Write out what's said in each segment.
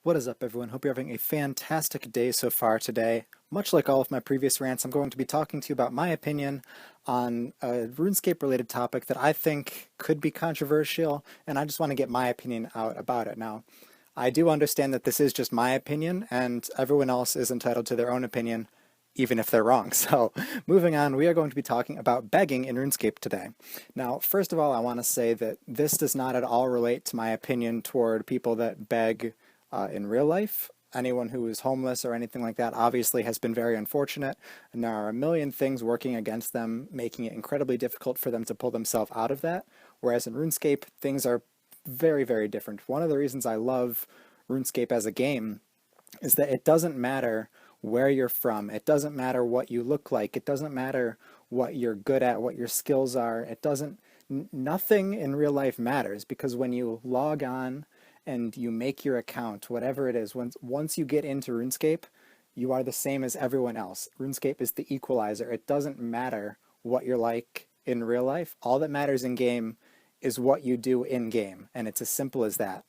What is up, everyone? Hope you're having a fantastic day so far today. Much like all of my previous rants, I'm going to be talking to you about my opinion on a RuneScape related topic that I think could be controversial, and I just want to get my opinion out about it. Now, I do understand that this is just my opinion, and everyone else is entitled to their own opinion, even if they're wrong. So, moving on, we are going to be talking about begging in RuneScape today. Now, first of all, I want to say that this does not at all relate to my opinion toward people that beg in real life. Anyone who is homeless or anything like that obviously has been very unfortunate, and there are a million things working against them, making it incredibly difficult for them to pull themselves out of that. Whereas in RuneScape, things are very, very different. One of the reasons I love RuneScape as a game is that it doesn't matter where you're from. It doesn't matter what you look like. It doesn't matter what you're good at, what your skills are. It doesn't, nothing in real life matters, because when you log on and you make your account, whatever it is, once you get into RuneScape, you are the same as everyone else. RuneScape is the equalizer. It doesn't matter what you're like in real life. All that matters in game is what you do in game, and it's as simple as that.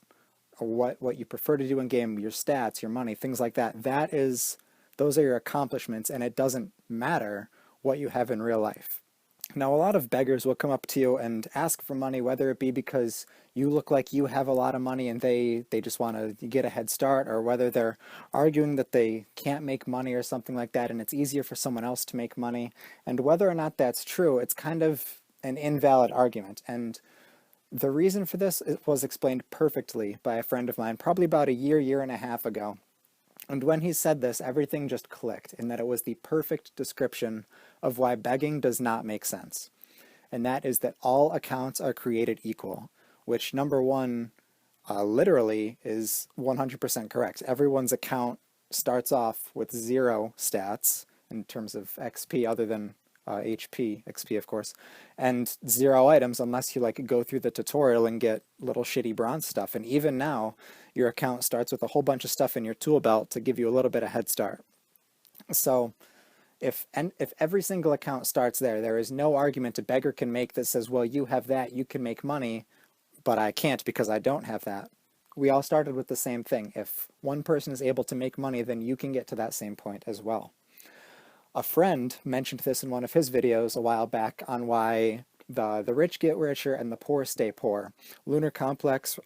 What you prefer to do in game, your stats, your money, things like that. Those are your accomplishments, and it doesn't matter what you have in real life. Now, a lot of beggars will come up to you and ask for money, whether it be because you look like you have a lot of money and they just want to get a head start, or whether they're arguing that they can't make money or something like that, and it's easier for someone else to make money. And whether or not that's true, it's kind of an invalid argument. And the reason for this was explained perfectly by a friend of mine, probably about a year and a half ago. And when he said this, everything just clicked, in that it was the perfect description of why begging does not make sense. And that is that all accounts are created equal, which, number one, literally is 100% correct. Everyone's account starts off with 0 stats in terms of XP, other than HP, XP of course, and 0 items unless you like go through the tutorial and get little shitty bronze stuff. And even now, your account starts with a whole bunch of stuff in your tool belt to give you a little bit of head start. So if every single account starts there, there is no argument a beggar can make that says, well, you have that, you can make money, but I can't because I don't have that. We all started with the same thing. If one person is able to make money, then you can get to that same point as well. A friend mentioned this in one of his videos a while back on why the rich get richer and the poor stay poor. Lunar Complex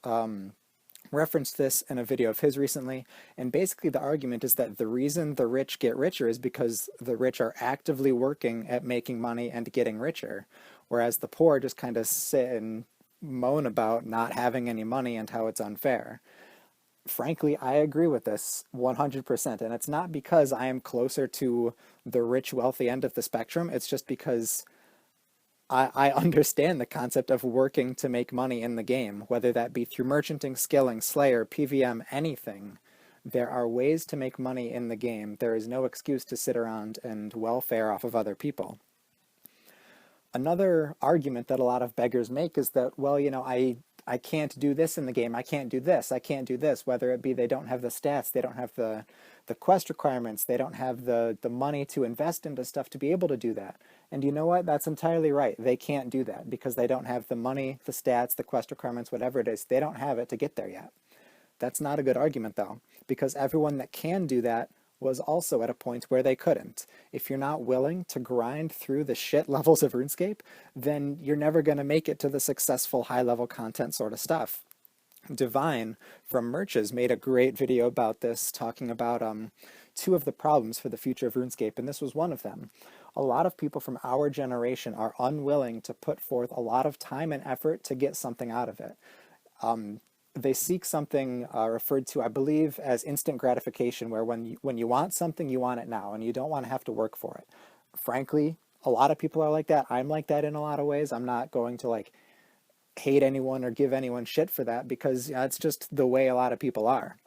referenced this in a video of his recently, and basically the argument is that the reason the rich get richer is because the rich are actively working at making money and getting richer, whereas the poor just kind of sit and moan about not having any money and how it's unfair. Frankly, I agree with this 100%, and it's not because I am closer to the rich, wealthy end of the spectrum. It's just because I understand the concept of working to make money in the game, whether that be through merchanting, skilling, slayer, PVM, anything. There are ways to make money in the game. There is no excuse to sit around and welfare off of other people. Another argument that a lot of beggars make is that, well, you know, I can't do this in the game, I can't do this, I can't do this, whether it be they don't have the stats, they don't have the quest requirements, they don't have the money to invest into stuff to be able to do that. And you know what? That's entirely right. They can't do that because they don't have the money, the stats, the quest requirements, whatever it is. They don't have it to get there yet. That's not a good argument, though, because everyone that can do that was also at a point where they couldn't. If you're not willing to grind through the shit levels of RuneScape, then you're never going to make it to the successful high-level content sort of stuff. Divine from Merches made a great video about this, talking about 2 of the problems for the future of RuneScape, and this was one of them. A lot of people from our generation are unwilling to put forth a lot of time and effort to get something out of it. They seek something referred to, I believe, as instant gratification, where when you want something, you want it now, and you don't want to have to work for it. Frankly, a lot of people are like that. I'm like that in a lot of ways. I'm not going to like hate anyone or give anyone shit for that, because it's just the way a lot of people are.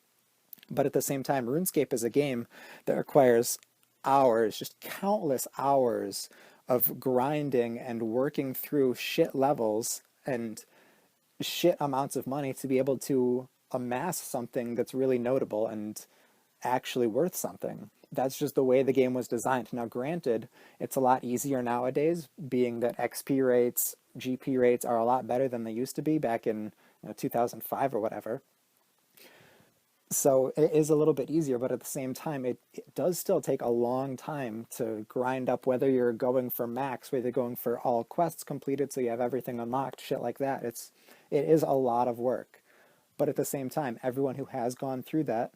But at the same time, RuneScape is a game that requires hours, just countless hours of grinding and working through shit levels and shit amounts of money to be able to amass something that's really notable and actually worth something. That's just the way the game was designed. Now, granted, it's a lot easier nowadays, being that XP rates, GP rates are a lot better than they used to be back in 2005 or whatever. So it is a little bit easier, but at the same time, it does still take a long time to grind up, whether you're going for max, whether you're going for all quests completed, so you have everything unlocked, shit like that. It is a lot of work. But at the same time, everyone who has gone through that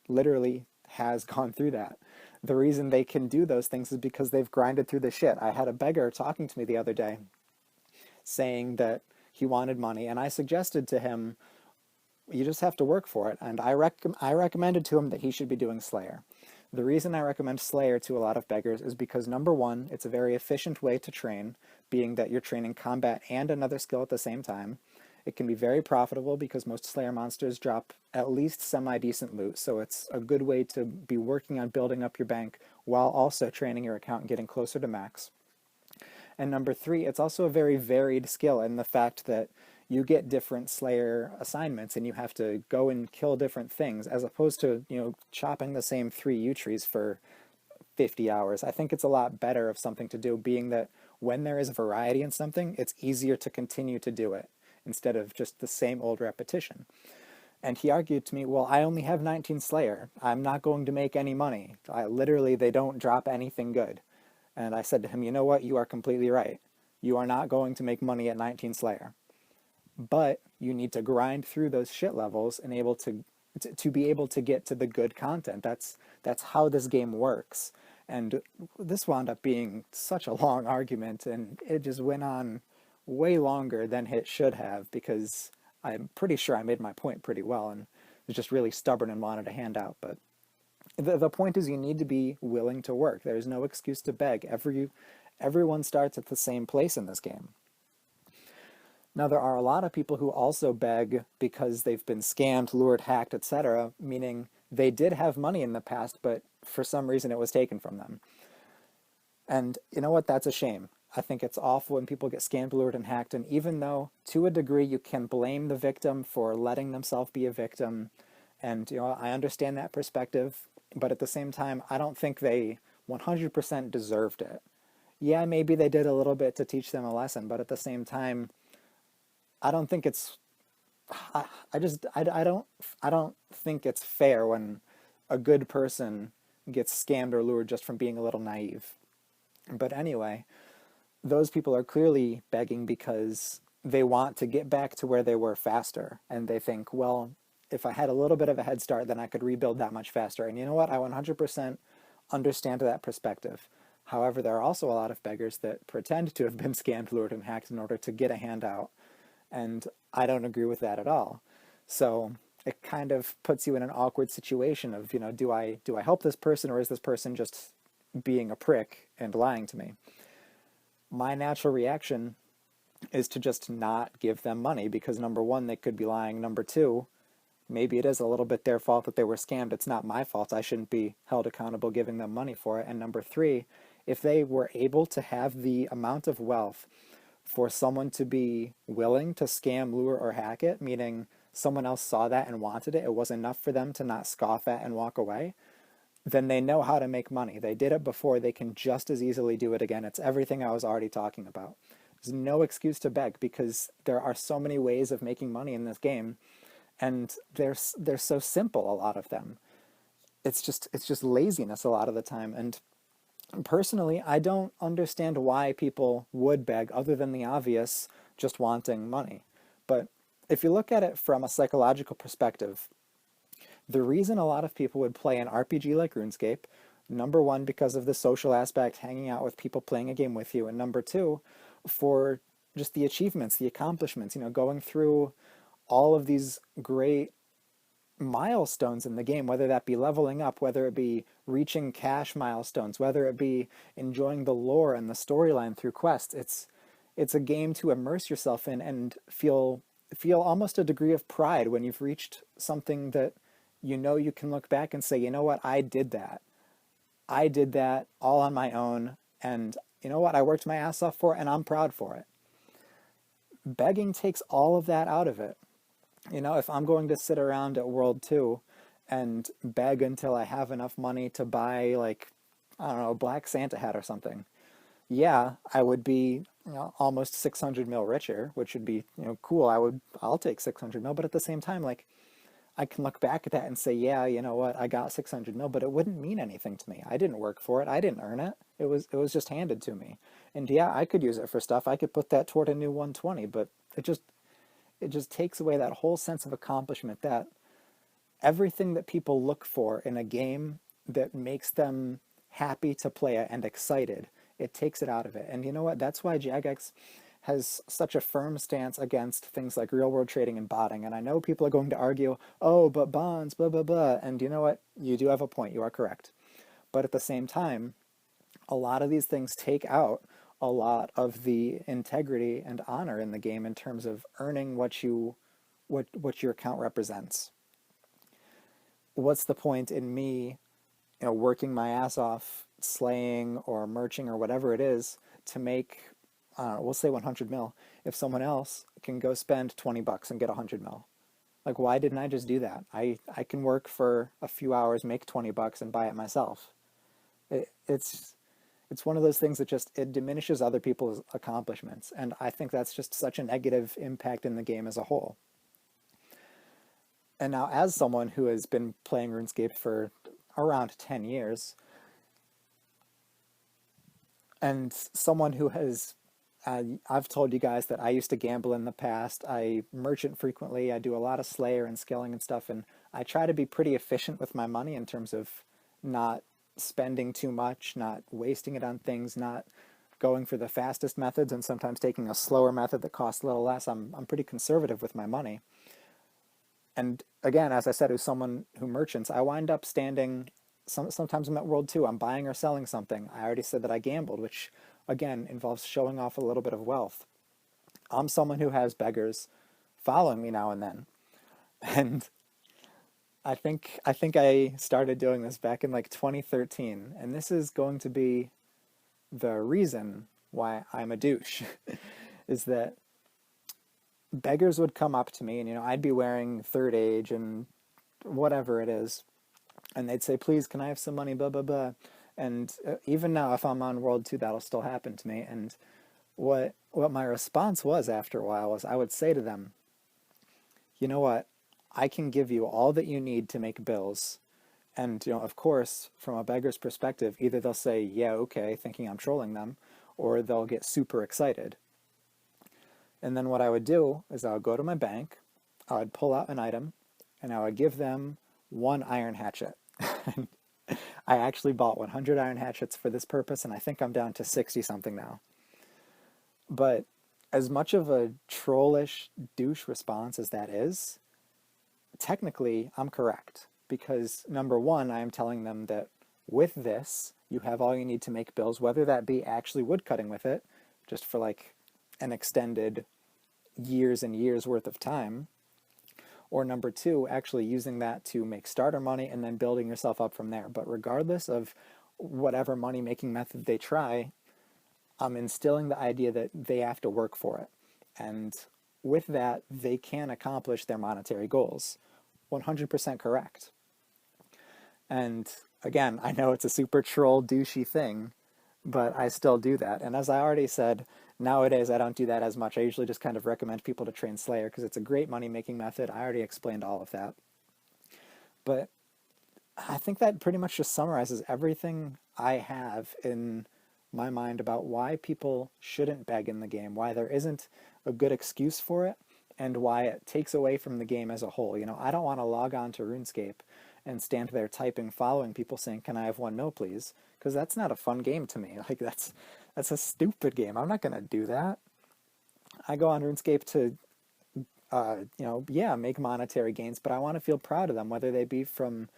literally has gone through that. The reason they can do those things is because they've grinded through the shit. I had a beggar talking to me the other day saying that he wanted money, and I suggested to him, you just have to work for it. And I recommended to him that he should be doing Slayer. The reason I recommend Slayer to a lot of beggars is because, number one, it's a very efficient way to train, being that you're training combat and another skill at the same time. It can be very profitable because most Slayer monsters drop at least semi-decent loot, so it's a good way to be working on building up your bank while also training your account and getting closer to max. And number three, it's also a very varied skill in the fact that you get different Slayer assignments and you have to go and kill different things as opposed to, chopping the same three yew trees for 50 hours. I think it's a lot better of something to do, being that when there is variety in something, it's easier to continue to do it instead of just the same old repetition. And he argued to me, well, I only have 19 Slayer. I'm not going to make any money. They don't drop anything good. And I said to him, you know what? You are completely right. You are not going to make money at 19 Slayer. But you need to grind through those shit levels and to be able to get to the good content. That's how this game works. And this wound up being such a long argument, and it just went on way longer than it should have because I'm pretty sure I made my point pretty well and was just really stubborn and wanted a handout. But the point is, you need to be willing to work. There's no excuse to beg. Everyone starts at the same place in this game. Now, there are a lot of people who also beg because they've been scammed, lured, hacked, etc., meaning they did have money in the past, but for some reason it was taken from them. And you know what? That's a shame. I think it's awful when people get scammed, lured, and hacked, and even though, to a degree, you can blame the victim for letting themselves be a victim, and I understand that perspective, but at the same time, I don't think they 100% deserved it. Yeah, maybe they did a little bit to teach them a lesson, but at the same time, I don't think it's I don't think it's fair when a good person gets scammed or lured just from being a little naive. But anyway, those people are clearly begging because they want to get back to where they were faster, and they think, well, if I had a little bit of a head start, then I could rebuild that much faster. And you know what? I 100% understand that perspective. However, there are also a lot of beggars that pretend to have been scammed, lured, and hacked in order to get a handout. And I don't agree with that at all. So it kind of puts you in an awkward situation of, do I help this person, or is this person just being a prick and lying to me? My natural reaction is to just not give them money because, number one, they could be lying. Number two, maybe it is a little bit their fault that they were scammed. It's not my fault. I shouldn't be held accountable giving them money for it. And number three, if they were able to have the amount of wealth for someone to be willing to scam, lure, or hack it, meaning someone else saw that and wanted it, it was enough for them to not scoff at and walk away, then they know how to make money. They did it before. They can just as easily do it again. It's everything I was already talking about. There's no excuse to beg because there are so many ways of making money in this game, and they're so simple, a lot of them. It's just laziness a lot of the time. And personally, I don't understand why people would beg other than the obvious, just wanting money. But if you look at it from a psychological perspective, the reason a lot of people would play an RPG like RuneScape, number one, because of the social aspect, hanging out with people playing a game with you, and number two, for just the achievements, the accomplishments, going through all of these great milestones in the game, whether that be leveling up, whether it be reaching cash milestones, whether it be enjoying the lore and the storyline through quests. It's a game to immerse yourself in and feel almost a degree of pride when you've reached something that you can look back and say, you know what, I did that. I did that all on my own, and you know what, I worked my ass off for it, and I'm proud for it. Begging takes all of that out of it. If I'm going to sit around at World 2 and beg until I have enough money to buy, like, I don't know, a black Santa hat or something, yeah, I would be, almost 600 mil richer, which would be, cool. I'll take 600 mil, but at the same time, like, I can look back at that and say, yeah, you know what, I got 600 mil, but it wouldn't mean anything to me. I didn't work for it. I didn't earn it. It was just handed to me. And yeah, I could use it for stuff. I could put that toward a new 120, but it just takes away that whole sense of accomplishment, that everything that people look for in a game that makes them happy to play it and excited, it takes it out of it. And you know what? That's why Jagex has such a firm stance against things like real world trading and botting. And I know people are going to argue, oh, but bonds, blah, blah, blah. And you know what? You do have a point. You are correct. But at the same time, a lot of these things take out a lot of the integrity and honor in the game in terms of earning what your account represents. What's the point in me, working my ass off, slaying or merching or whatever it is to make, I don't know, we'll say 100 mil, if someone else can go spend 20 bucks and get 100 mil? Like, why didn't I just do that? I can work for a few hours, make 20 bucks and buy it myself. It's one of those things that just, it diminishes other people's accomplishments. And I think that's just such a negative impact in the game as a whole. And now, as someone who has been playing RuneScape for around 10 years, and someone who has, I've told you guys that I used to gamble in the past. I merchant frequently. I do a lot of Slayer and skilling and stuff, and I try to be pretty efficient with my money in terms of not spending too much, not wasting it on things, not going for the fastest methods, and sometimes taking a slower method that costs a little less. I'm pretty conservative with my money. And again, as I said, as someone who merchants, I wind up standing, sometimes I'm at World 2, I'm buying or selling something. I already said that I gambled, which again involves showing off a little bit of wealth. I'm someone who has beggars following me now and then. And I think I started doing this back in like 2013, and this is going to be the reason why I'm a douche, is that beggars would come up to me, and I'd be wearing third age and whatever it is, and they'd say, please, can I have some money, blah blah blah. And even now, if I'm on World 2, that'll still happen to me. And what my response was after a while was, I would say to them, you know what, I can give you all that you need to make bills. And of course, from a beggar's perspective, either they'll say, yeah, okay, thinking I'm trolling them, or they'll get super excited. And then what I would do is I would go to my bank, I would pull out an item, and I would give them one iron hatchet. I actually bought 100 iron hatchets for this purpose, and I think I'm down to 60 something now. But as much of a trollish douche response as that is, technically I'm correct. Because number one, I am telling them that with this, you have all you need to make bills, whether that be actually woodcutting with it, just for like an extended years and years worth of time, or number two, actually using that to make starter money and then building yourself up from there. But regardless of whatever money making method they try, I'm instilling the idea that they have to work for it. And with that, they can accomplish their monetary goals. 100% correct. And again, I know it's a super troll douchey thing, but I still do that. And as I already said, nowadays I don't do that as much. I usually just kind of recommend people to train Slayer because it's a great money making method. I already explained all of that. But I think that pretty much just summarizes everything I have in my mind about why people shouldn't beg in the game, why there isn't a good excuse for it, and why it takes away from the game as a whole. I don't want to log on to RuneScape and stand there typing, following people saying, can I have 1 mil, please? Because that's not a fun game to me. Like, that's a stupid game. I'm not going to do that. I go on RuneScape to, make monetary gains, but I want to feel proud of them, whether they be from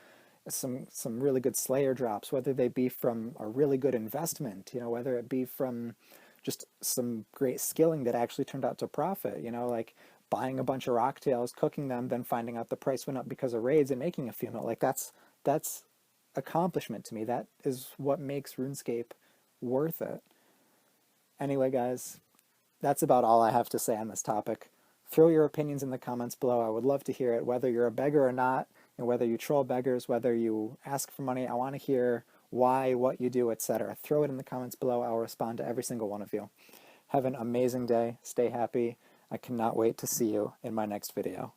some really good Slayer drops, whether they be from a really good investment, whether it be from just some great skilling that actually turned out to profit, like buying a bunch of rocktails, cooking them, then finding out the price went up because of raids and making a few mil. Like that's accomplishment to me. That is what makes RuneScape worth it. Anyway, guys, that's about all I have to say on this topic. Throw your opinions in the comments below. I would love to hear it, whether you're a beggar or not, whether you troll beggars, whether you ask for money. I want to hear why, what you do, etc. Throw it in the comments below. I'll respond to every single one of you. Have an amazing day. Stay happy. I cannot wait to see you in my next video.